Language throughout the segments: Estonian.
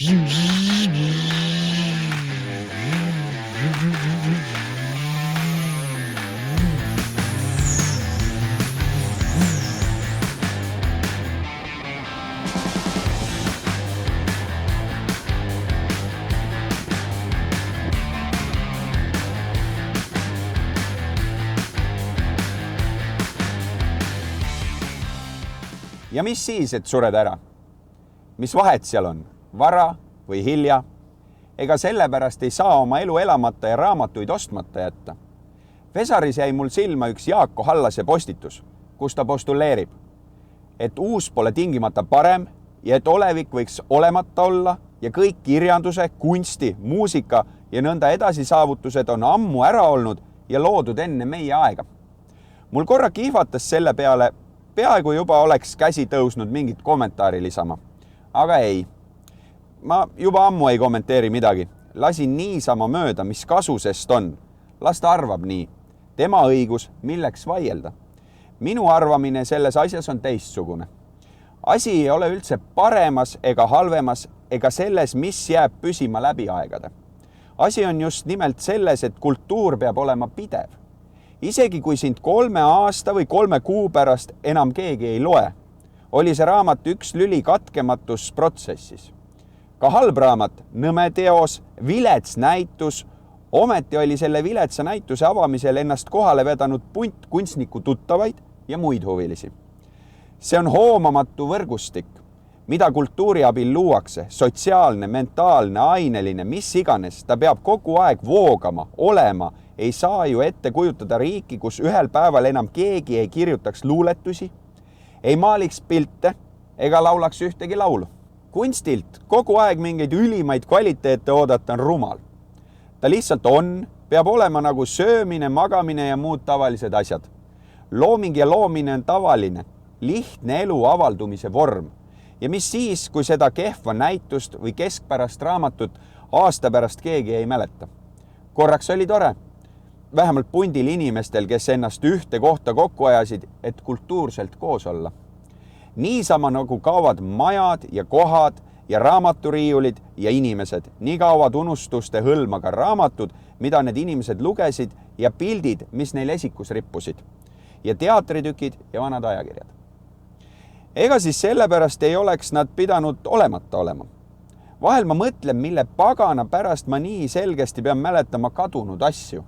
Ja mis siis, et sured ära? Mis vahet seal on? Vara või hilja? Ega sellepärast ei saa oma elu elamata ja raamatuid ostmata jätta. Vesaris jäi mul silma üks Jaako Hallase postitus, kus ta postuleerib, et uus pole tingimata parem ja et olevik võiks olemata olla ja kõik kirjanduse, kunsti, muusika ja nõnda edasi saavutused on ammu ära olnud ja loodud enne meie aega. Mul korra kihvatas selle peale, peaaegu juba oleks käsi tõusnud mingit kommentaari lisama. Aga ei. Ma juba ammu ei kommenteeri midagi. Lasin niisama mööda, mis kasu sest on. Las ta arvab nii. Tema õigus, milleks vaielda. Minu arvamine selles asjas on teistsugune. Asi ei ole üldse paremas ega halvemas ega selles, mis jääb püsima läbi aegade. Asi on just nimelt selles, et kultuur peab olema pidev. Isegi kui sind 3 aasta või 3 kuu pärast enam keegi ei loe, oli see raamat üks lüli katkematus protsessis. Ka halb raamat, nõme teos, vilets näitus, ometi oli selle viletsa näituse avamisel ennast kohale vedanud punt kunstniku tuttavaid ja muid huvilisi. See on hoomamatu võrgustik, mida kultuuri abil luuakse, sotsiaalne, mentaalne, aineline, mis iganes, ta peab kogu aeg voogama, olema. Ei saa ju ette kujutada riiki, kus ühel päeval enam keegi ei kirjutaks luuletusi, ei maaliks pilte ega laulaks ühtegi laulu. Kunstilt kogu aeg mingeid ülimaid kvaliteete oodata on rumal. Ta lihtsalt on, peab olema nagu söömine, magamine ja muud tavalised asjad. Looming ja loomine on tavaline, lihtne elu avaldumise vorm. Ja mis siis, kui seda kehva näitust või keskpärast raamatut aasta pärast keegi ei mäleta? Korraks oli tore. Vähemalt pundil inimestel, kes ennast ühte kohta kokku ajasid, et kultuurselt koos olla. Niisama nagu kaovad majad ja kohad ja raamaturiiulid ja inimesed, nii kaovad unustuste hõlma ka raamatud, mida need inimesed lugesid ja pildid, mis neil esikus rippusid, ja teatritükid ja vanad ajakirjad. Ega siis sellepärast ei oleks nad pidanud olemata olema. Vahel ma mõtlen, mille pagana pärast ma nii selgesti pean mäletama kadunud asju.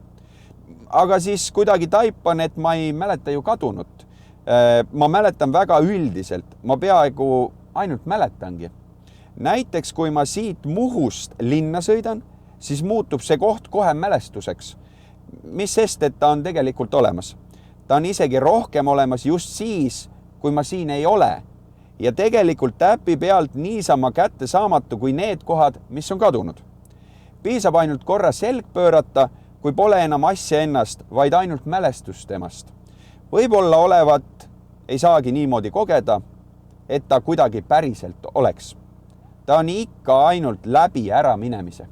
Aga siis kuidagi taipan, et ma ei mäleta ju kadunut. Ma mäletan väga üldiselt. Ma peaaegu ainult mäletangi. Näiteks, kui ma siit Muhust linna sõidan, siis muutub see koht kohe mälestuseks. Mis sest, et ta on tegelikult olemas. Ta on isegi rohkem olemas just siis, kui ma siin ei ole. Ja tegelikult täpi pealt niisama kätte saamatu kui need kohad, mis on kadunud. Piisab ainult korra selg pöörata, kui pole enam asja ennast, vaid ainult mälestust temast. Võib-olla olevat ei saagi niimoodi kogeda, et ta kuidagi päriselt oleks. Ta on ikka ainult läbi ära minemise.